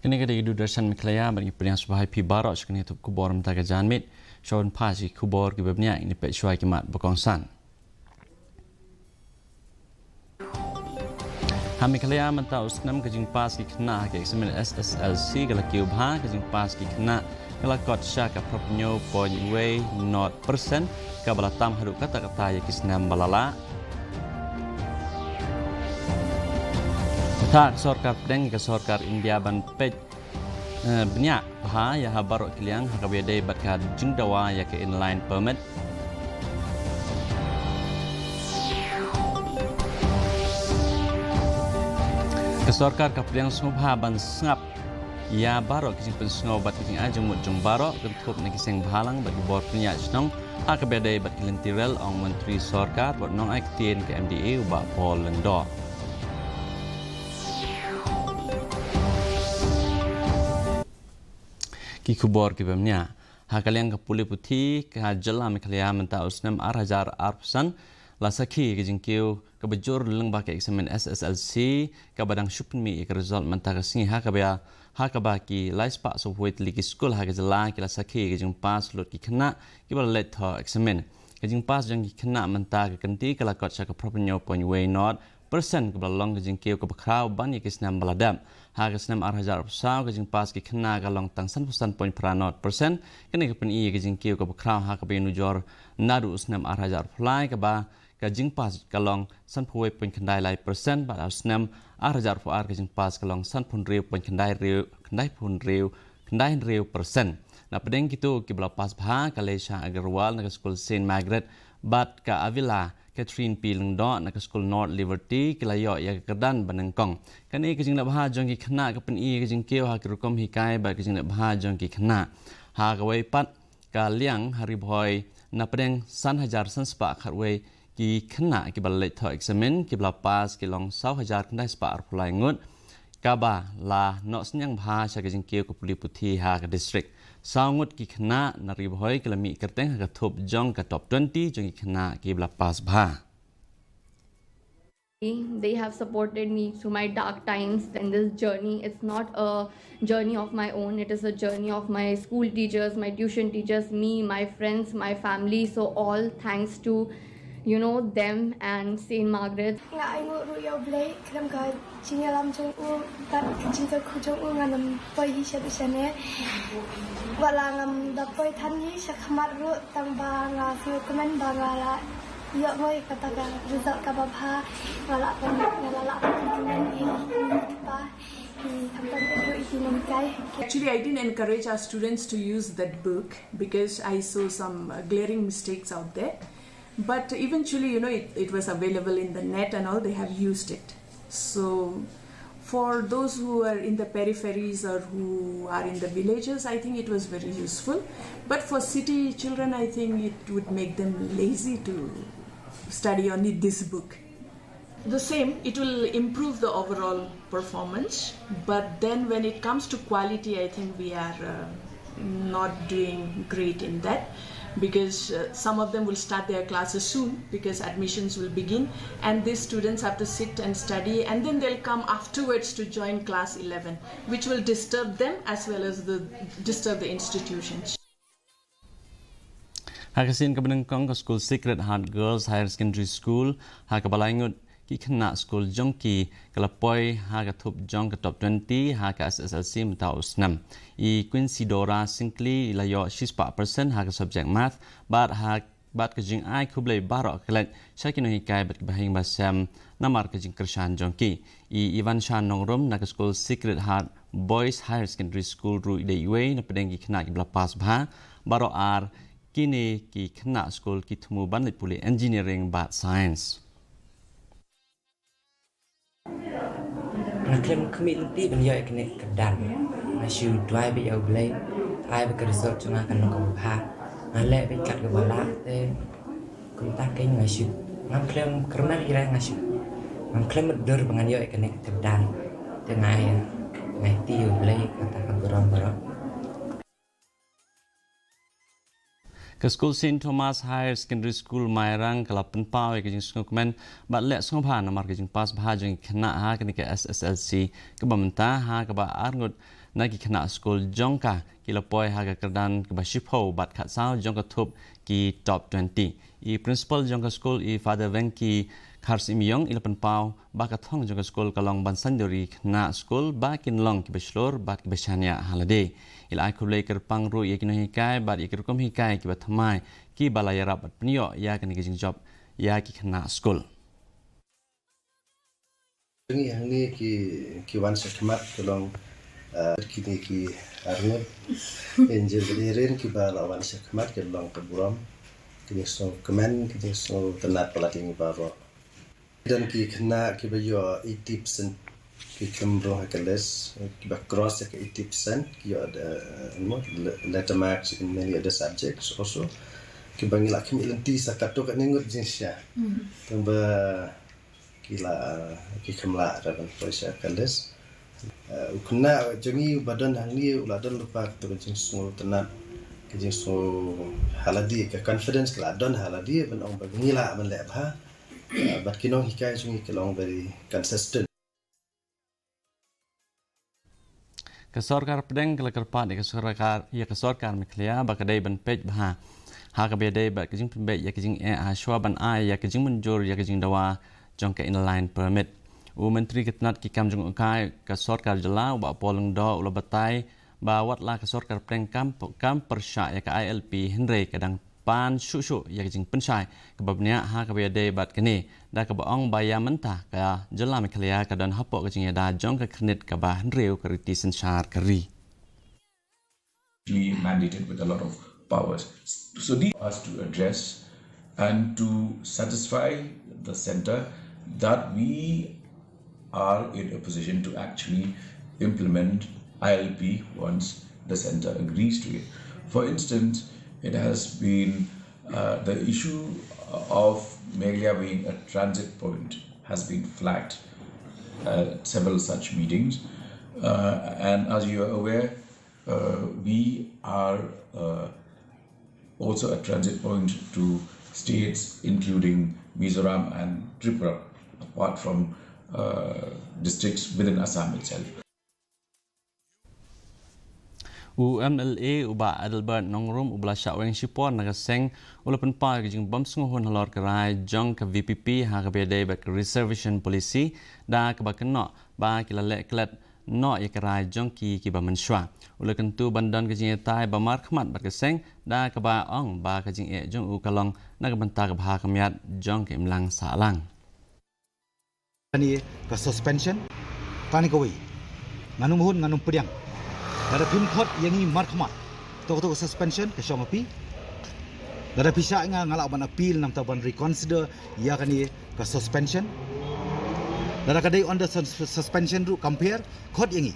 Kini kada idu darsan MEGHALAYA bagi pernyataan subahai pi barok sekini tu kubor mentaga janmit Sean Pasi kubor kibabnya ini pek syuai kimat berkongsan. MEGHALAYA mentau senam kejing pas ki kena ke eksamen SSLC kala kiubha kejing pas ki kena kala kot syaka propnyo point way not percent kabala tam haru kata-kata ya kisnam balala. Tak sorkar pedeng ke sorkar India ban pej banyak bah ya habarok kiliang hakabede batka jingdawa ya ke inline permit ke sorkar kapiliang sungha ban sngap ya barok kijing pensngau bat kijing ajumut jung barok kentup na kiseng bahalang bat bor punya snong hakabede bat kilentirel ong menteri sorkar bat nong aktien ke MDA uba pol lendo. Ki kubor kibamnya hakaliang kapuli puti kahajala MEGHALAYA mentau senam arhajar arpsan lasaki kejingkiu kebejur lengba ke eksamen SSLC kabadang syupmi ke result mentaka singi hakabaki laispa sohwet ligi skul hakajala ki lasaki kejing pas lut ki kena ki balet tho eksamen kejing pas jang ki kena mentaka kenti kala kot syaka propenyo point way not persen kebalong kejingkiu ke bakrau ban ki senam baladam harga senam arhajar pesau kejing pas ki kena kalong tang 100% persen kini ke peni kejing kiu ke bakrau ha ke benujor nadu senam arhajar fly ke ba kejing pas kalong 100% kendai lai persen ba senam arhajar fuar kejing pas kalong 100% kendai riu persen na pedeng kitu ki belapas bha kalesha agarwal na skul Saint Margaret bat ka Avila Catherine Piling do na skul North Liberty kilayo ya kedan banengkong kani kejing nak baha jong ki khna ka pen i kejing keu ha kirukom hikai ba kejing nak baha jong ki khna ha ka wei pat ka liang hari boy na pedeng san hajar san spa kharwei ki khna ki balet tho examen ki belapas ki long 1,000 kendai spa arpulai ngut ka ba la no senyang baha sa kejing keu ko puli puthi ha ka district Saungut ki kena nari boy kelami kerteng ha top jong ka top 20 jong ki kena ki belapas bha. They have supported me through my dark times in this journey. It's not a journey of my own. It is a journey of my school teachers, my tuition teachers, me, my friends, my family. So all thanks to them and Saint Margaret. Actually, I didn't encourage our students to use that book because I saw some glaring mistakes out there. But eventually, it was available in the net and all, they have used it. So for those who are in the peripheries or who are in the villages, I think it was very useful. But for city children, I think it would make them lazy to study only this book. The same, it will improve the overall performance. But then when it comes to quality, I think we are not doing great in that. Because some of them will start their classes soon because admissions will begin and these students have to sit and study and then they'll come afterwards to join class 11 which will disturb them as well as disturb the institutions. Hakasin kabenengkong ke School Sacred Heart Girls Higher Secondary School hakabalangut ki kena school jongki kalapoi ha ka thup jong ka top 20 ha ka SSLC mentau snam I Quincy Dora Sinclair layo 6% ha ka subject math bat ka jing ai khublei baro klet shakino hikai bat bahing basam namar ka jing krishan jongki I Ivan Shan Nongrom na ka School Sacred Heart Boys Higher Secondary School ru ide iwe na pedeng ki kena ki blapas bha baro ar kini ki kena school ki thumu ban puli engineering bat science Naklem kami lenti beliau kena kedan. Nasu dua beliau beli, hai bekerja cuma kan nak buka. Nalek bekat ke balak te, kumtak keng nasu. Naklem kerana kira nasu. Naklem dur dengan yo kena kedan. Tengah ngai tiu beli kata keberon-beron. Ke School St. Thomas Higher Secondary School Mairang kalapan pau ke jing sungkmen bat lek sungpha namar ke jing pas bha jing kena ha ke SSLC ke bamenta ha ke ba arngut nagi kena school jongka kilapoi haga kerdan kebashipo bat khatsau jongka thup ki top 20 i principal jongka school i father venki KHASI Myong ilapan pau baka thong jongka school kalong bansan dori kena school ba kinlong ki beslor bat ki besania halade ila kulai kerpang ru ye kino hikai bat ikir kom hikai ki bathamai ki balaya rabat pnio ya kan ki job ya ki kena school ini yang ni ki wan sekmat kalong kini ki arnab angel beririn ki bala wan sekmat kalong keburam kini so kemen kini so tenat pelating baro dan ki kena ki bayo 80% ki kembro kelas ki ba cross ke 80% ki ada letter marks in many other subjects also ki bangila kim ilenti sakato ka ningut jinsya tamba kila ki kemla raban poisa kelas ukna jangi badan hangni uladan lupa to jinsu tenat ki jinsu haladi ke confidence kala don haladi ban ong bangila ban lebha but kinong hikai sungi kelong very consistent kesorkar pedeng kala kerpat de kesorkar miklia bakadai ban pej bah ha ka bedai ba kijing pembek ya kijing shwa ban ai ya kijing munjur ya kijing dawa jongka inline permit u menteri ketnat ki kam jong kai kesorkar jela ba polong do ulo batai ba watla kesorkar pedeng kam persya ya ka ILP Henry kadang pan shushu ya kijing pensai kebabnya ha ka bedai bat kini da ka baong baya mentah ka jela miklia ka dan hapok kijing ya da jongka kredit ka ba Henry ka riti sensar kari mandated with a lot of powers. So these are to address and to satisfy the center that we are in a position to actually implement ILP once the center agrees to it. For instance, it has been the issue of Meghalaya being a transit point has been flagged at several such meetings. And as you are aware, we are also a transit point to states including Mizoram and Tripura, apart from districts within Assam itself. UMLA uba Adelbert Nongrum ubla syaweng sipor nagaseng ulapan pa kijing bom sunguhun halor kerai jong ke VPP ha ke bedai bak reservation policy da ke bakeno ba kilale klet no ya kerai jong ki ba mensywa ulakan tu bandan kijing tai ba mar khmat bat keseng da ke ba ong ba kijing e jong u kalong na ke banta ke ba kemiat jong ke imlang salang ni ke suspension tani ko wi nganum hun nganum pediang ada pin court yang ini markmat to suspension ke syong api ada pihak ngalak ban appeal nam taban reconsider ya kan ni ke suspension ada kadai on the suspension ru compare court yang ini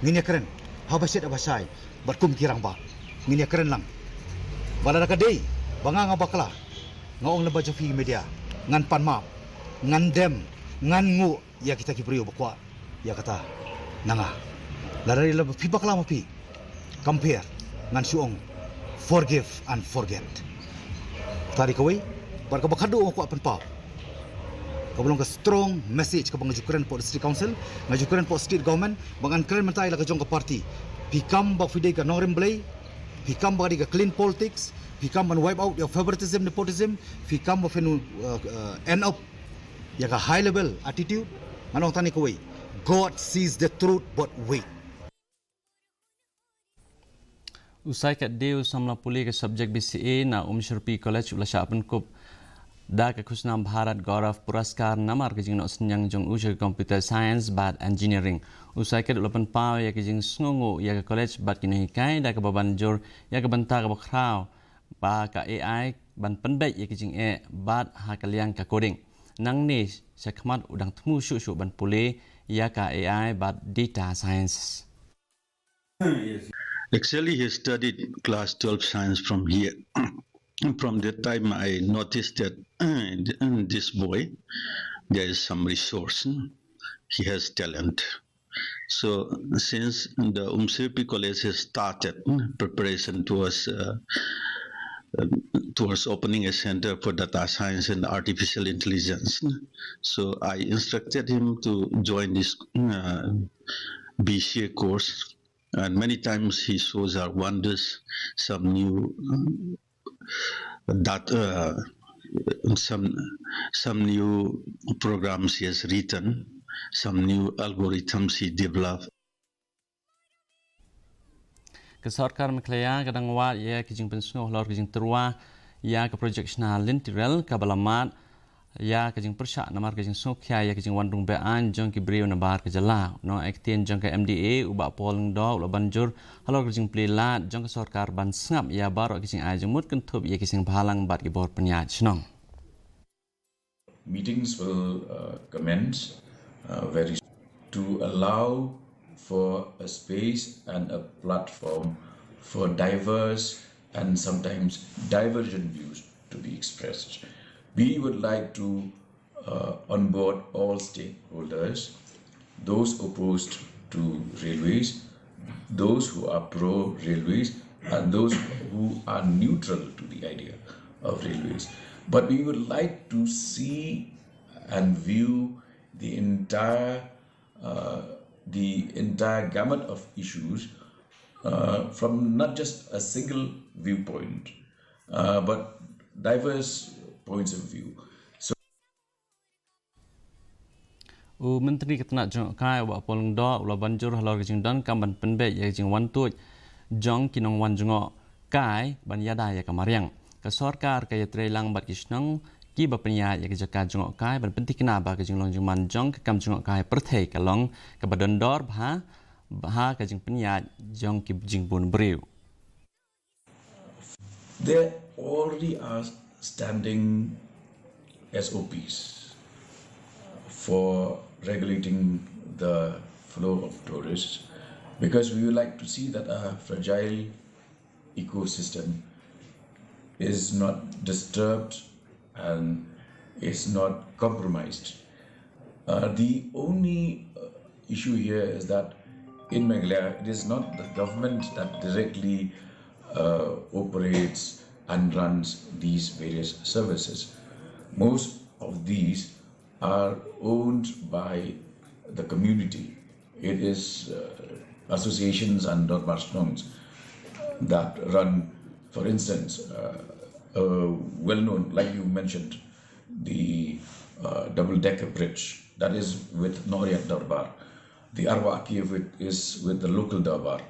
ngini keren habasit abasai berkum kirang ba ngini keren lang bala kadai banga ngabakla ngaong leba jofi media ngan pan map ngan dem ngan ngu ya kita ki brio bakwa ya kata nanga dari lebih pibak lama pi compare ngan suong forgive and forget tadi kawai bar ka bakadu ko apan pa ka belong ka strong message ka bangajukuran po district council ngajukuran po state government bangan keren mentai la ka jong ka party pikam ba fide ka nongrim blay pikam ba di ka clean politics pikam ban wipe out your favoritism nepotism pikam ba fenu end up ya ka high level attitude manong tani kawai God sees the truth but wait. Usai kat deu samla puli ke subjek BCA na Sherpi College ulasha penkop da ke khusnam Bharat Gaurav Puraskar namar ke jing no senyang jong ujar computer science bat engineering usai kat ulapan pau ya ke jing sngongo ya ke college bat kini kai da ke baban jor ya ke banta ke bakrau ba ka AI ban penbek ya ke jing bat ha kaliang ka coding nang ni sakmat udang temu syu ban puli ya ka AI but data science. Actually, he studied class 12 science from here. From that time, I noticed that this boy, there is some resource. He has talent. So, since the Sherpi College has started preparation towards opening a center for data science and artificial intelligence. So I instructed him to join this BCA course And many times he shows our wonders, some new some new programs he has written, some new algorithms he developed. Kesarkar Meklaya kadang wat ya kijing pensuh lor kijing terua ya ke projek nasional lintirel kabalamat ya kijing persyak namar kijing sokya ya kijing wandung bean jong ki brio nabar ke jala no aktien jong ke MDA ubak polng do ulo banjur halor kijing plilat jong ke sarkar ban sngap ya baro kijing ajemut kentup ya kijing bahalang bat ki bor penyat snong. Meetings will commence very soon to allow for a space and a platform for diverse and sometimes divergent views to be expressed. We would like to onboard all stakeholders, those opposed to railways, those who are pro-railways, and those who are neutral to the idea of railways. But we would like to see and view the entire gamut of issues from not just a single viewpoint, but diverse points of view. So, Menteri Ketenak Jong Kai wa polong do ulo banjur halor kijing don kamban penbe ya kijing wan tuj jong kinong wan jongo kai ban yada ya kamariang. Kesorkar kaya trelang bat kisnong ki bapenya ya kijaka jong kai ban penting kenapa kijing long jong man jong ke kam jong kai perthei kalong ke badondor bha kijing penya jong ki jing bun breu. there already are standing SOPs for regulating the flow of tourists, because we would like to see that a fragile ecosystem is not disturbed and is not compromised. The only issue here is that in Meghalaya, it is not the government that directly operates and runs these various services. Most of these are owned by the community. It is associations and dormarstons that run, for instance, well-known, like you mentioned, the double-decker bridge that is with Noria Darbar. The Arwaki of it is with the local Darbar.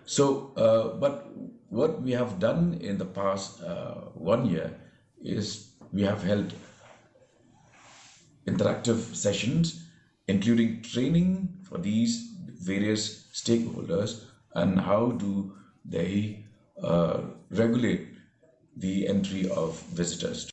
So, but what we have done in the past 1 year is we have held interactive sessions, including training for these various stakeholders and how do they regulate the entry of visitors.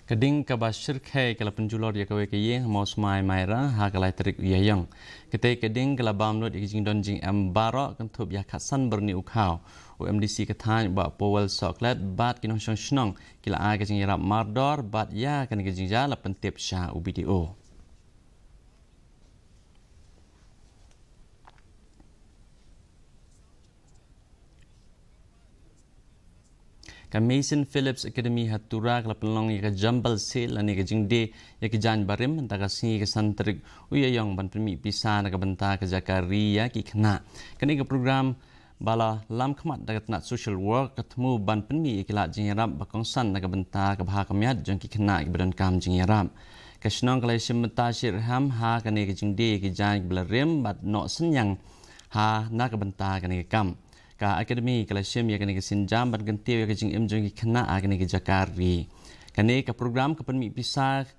Keding kabashir khay kala penjulor ya kawe kaye mos mai maira ha kala trik yayang kete keding kala bamnot jing don jing ambaro kan thup ya khasan berni ukhaw MDC kathan ba powel soklet bat kinong snong kila a ka jing rap mardor bat ya kan jing ja la pentep sha UBDO. Mason Phillips Academy hatura kala pelong ya jambal sel ani ka jingde ya ki jan barim antaka singi ka santrik uyayong ban pemi pisa na ka banta ka jakari ya ki khna kani ka program bala lam khmat dagat na social work katmu ban pemi ikila jingrap bakong san na ka banta ka bha kamyat jong ki khna ki badan kam jingrap ka snong kala simta shirham ha kani ka jingde ki jan blarim bat no senyang ha na ka banta kani ka kam ka akademi kala shem ya kani sinjam ban ganti ya jing em jong khna agni ki jakari kani ka program ka penmi pisa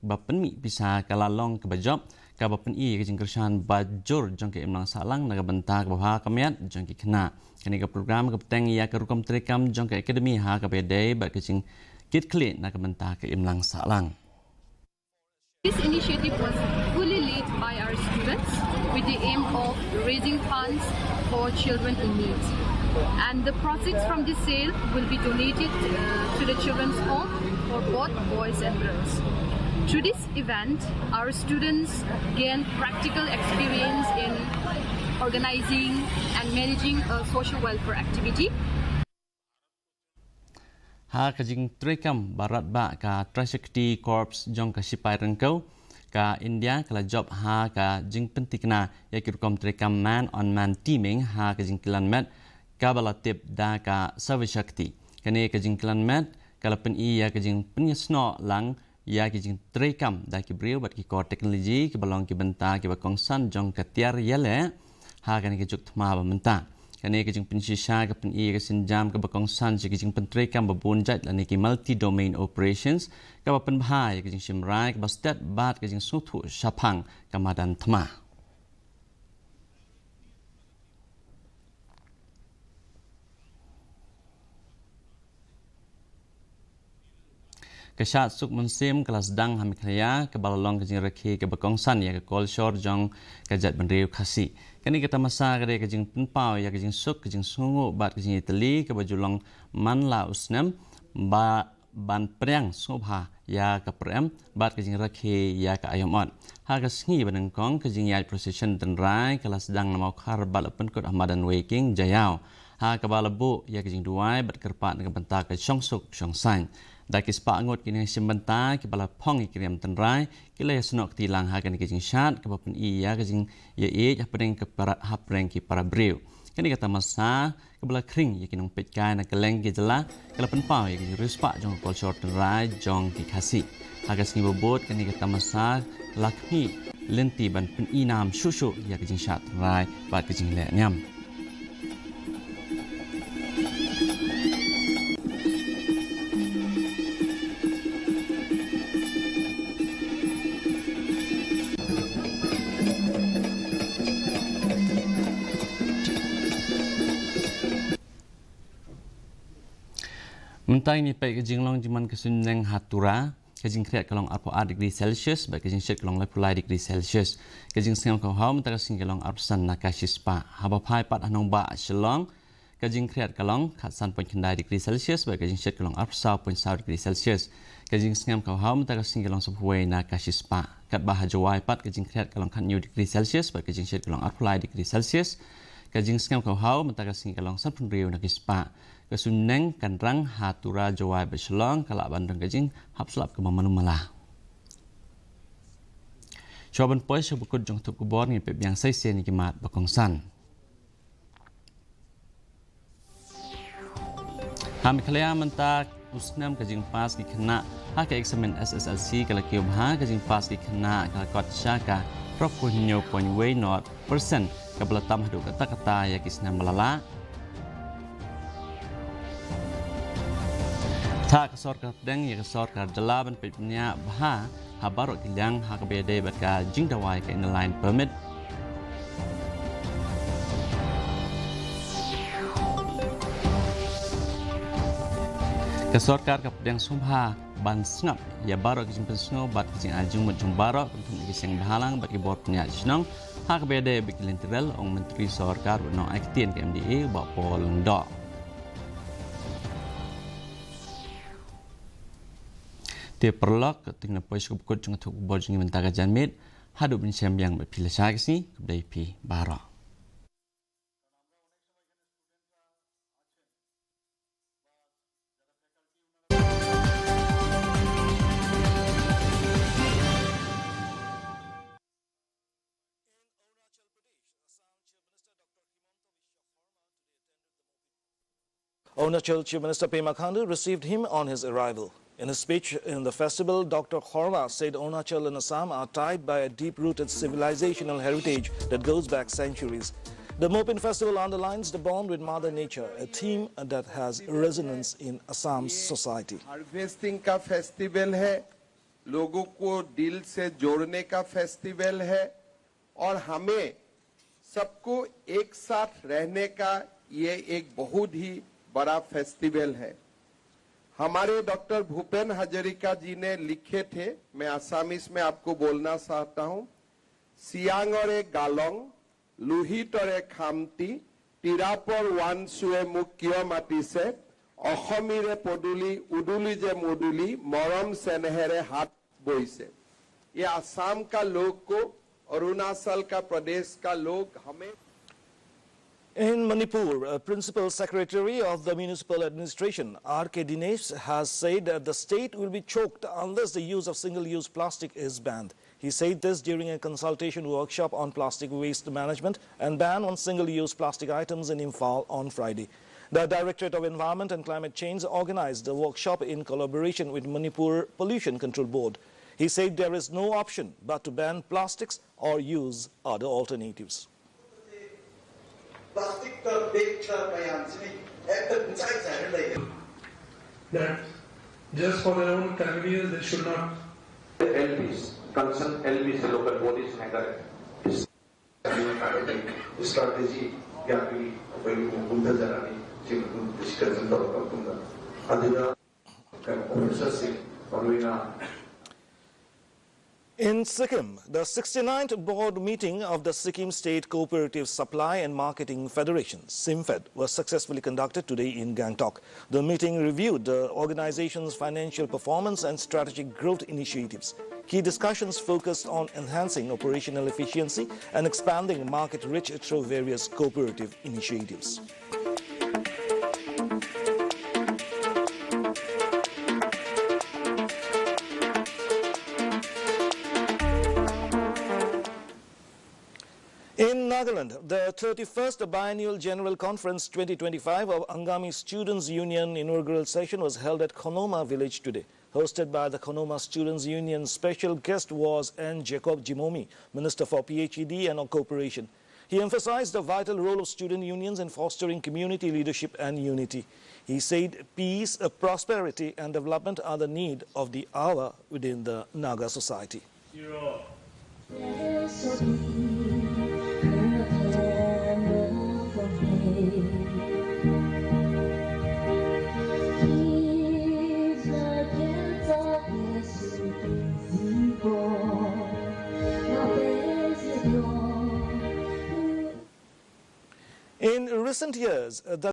ba penmi pisa kala long ka bajob ka ba pen i ka jing kershan bajur jong ke emlang salang na ka banta ka ba kamyat jong ki khna kani ka program ka teng ya ka rukom trekam jong ka akademi ha ka bedai ba ka jing kit clean na ka banta ka emlang salang. This initiative was fully led by our students with the aim of raising funds for children in need. And the proceeds from this sale will be donated to the children's home for both boys and girls. Through this event, our students gain practical experience in organizing and managing a social welfare activity. Ha ka jing trekam barat ba ka Trashakti Corps jong ka sipai rengkau ka India kala job ha ka jing pentikna ya kirukom trekam man on man teaming ha ka jing kilan met ka balatip da ka savishakti kane ka jing kilan met kala pen I ya ka jing penyesno lang ya ki jing trekam da ki brio bat ki ko teknologi ki balong ki benta ki bakong san jong ka tiar yale ha kane ki juk thma ba menta kane ki jing pensisha ka pen I ka sinjam ka bakong san ki jing pen trekam babun jat la ki multi domain operations ka ba pen bhai ki jing shimrai ka ba stat bat ka jing suthu shapang ka madan thma Kesat suk musim kelas dang hamik raya ke balong ke jing rakhi ke bakong san ya ke kol shor jong ke jat benriu khasi kani kita masa ke ke jing penpau ya ke jing suk ke jing sungu bat ke jing itali ke bajulong man la usnam ba ban priang sobha ya ke prem bat ke jing rakhi ya ke ayomot ha ke sngi banang kong ke jing yai procession tenrai kelas dang namau khar bal pen kot ahmadan waking jayau ha ke balabu ya ke jing duai bat kerpat ke bentak ke shong suk shong san da ki spa ngot kini simbanta ki bala phong ki rem tenrai ki le snok ti lang ha kan ki jing shat ke bapen I ya ke jing ye e ya preng ke para ha preng ki para breu kani kata masa ke bala kring ye kinong pet kai na keleng ki jela kala pen pau ye ki rispa jong kol short tenrai jong ki khasi ha ka sngi bobot kani kata masa lakni lenti ban pen I nam shushu ya ke jing shat tenrai ba ke jing le nyam Mentai ni pai ke jinglong jiman ke sunneng hatura ke jing kreat kalong 4 degree Celsius ba ke jing shet kalong 8 degree Celsius ke jing sengam kau hau mentaka sing kalong arsan nakashispa haba phai pat anong ba shalong ke jing kreat kalong khatsan point kendai degree Celsius ba ke jing shet kalong arsa point sau degree Celsius ke jing sengam kau hau mentaka sing kalong subhuai nakashispa kat bah jawai pat ke jing kreat kalong khat new degree Celsius ba ke jing shet kalong 8 degree Celsius ke jing sengam kau hau mentaka sing kalong san pun riu nakispa kesuneng kanrang hatura jawai berselong kalak bandang kajing hapslap ke mamanu malah. Coban poi sebukut jong tuk kubor ni pep yang sai sen kimat bakongsan. Hamikalaya mentak usnam kajing pas ki kena ha ke eksamen SSLC kala kium ha kajing pas ki kena kala kot syaka propunyo point way not percent kabla tamah do kata-kata ya kisna malala tak kesor kadang ya kesor kadala ban pipnya bah habarok kilang ha kabede baka jing dawai ke inline permit kesor kadang sumpah ban snap ya barok jing pensno bat jing ajung mujung barok untuk gising bahalang bagi botnya snong ha kabede bikilintiral ong menteri sorkar no aktien ke MDA ba polndo Dia perlak ketingna pois kubukut jeng tuk bol jeng mentaka janmit hadu bencem yang berpilih sini kedai pi bara. Arunachal Chief Minister Pema Khandu received him on his arrival. In his speech in the festival, Dr. Khorma said Arunachal and Assam are tied by a deep-rooted civilizational heritage that goes back centuries. The Mopin festival underlines the bond with Mother Nature, a theme that has resonance in Assam's society. Harvesting का फेस्टिवल है, लोगों को दिल से जोड़ने का फेस्टिवल है और हमें सबको एक साथ रहने का ये एक बहुत ही बड़ा फेस्टिवल है. हमारे डॉक्टर भूपेन हजारिका जी ने लिखे थे, मैं आसामीज में आपको बोलना चाहता हूं. सियांग और एक गालोंग, लुहित और एक खामती, तिरापर वान सुए मुक्यो माटी से, अखमीरे पदुली, उदुली जे मुदुली, मरम सेनहेरे हाथ बोई से. ये आसाम का लोग को, अरुणाचल का प्रदेश का लोग हमें In Manipur, Principal Secretary of the Municipal Administration, R.K. Dinesh, has said that the state will be choked unless the use of single-use plastic is banned. He said this during a consultation workshop on plastic waste management and ban on single-use plastic items in Imphal on Friday. The Directorate of Environment and Climate Change organized the workshop in collaboration with Manipur Pollution Control Board. He said there is no option but to ban plastics or use other alternatives. That just for their own convenience, they should not. LBs, concerned LBs, local bodies, strategy, in Sikkim, the 69th board meeting of the Sikkim State Cooperative Supply and Marketing Federation, SIMFED, was successfully conducted today in Gangtok. The meeting reviewed the organization's financial performance and strategic growth initiatives. Key discussions focused on enhancing operational efficiency and expanding market reach through various cooperative initiatives. In Nagaland, the 31st Biennial General Conference 2025 of Angami Students' Union inaugural session was held at Konoma village today. Hosted by the Konoma Students' Union, special guest was N. Jacob Jimomi, Minister for PhD and Cooperation. He emphasized the vital role of student unions in fostering community leadership and unity. He said peace, prosperity and development are the need of the hour within the Naga society. In recent years, the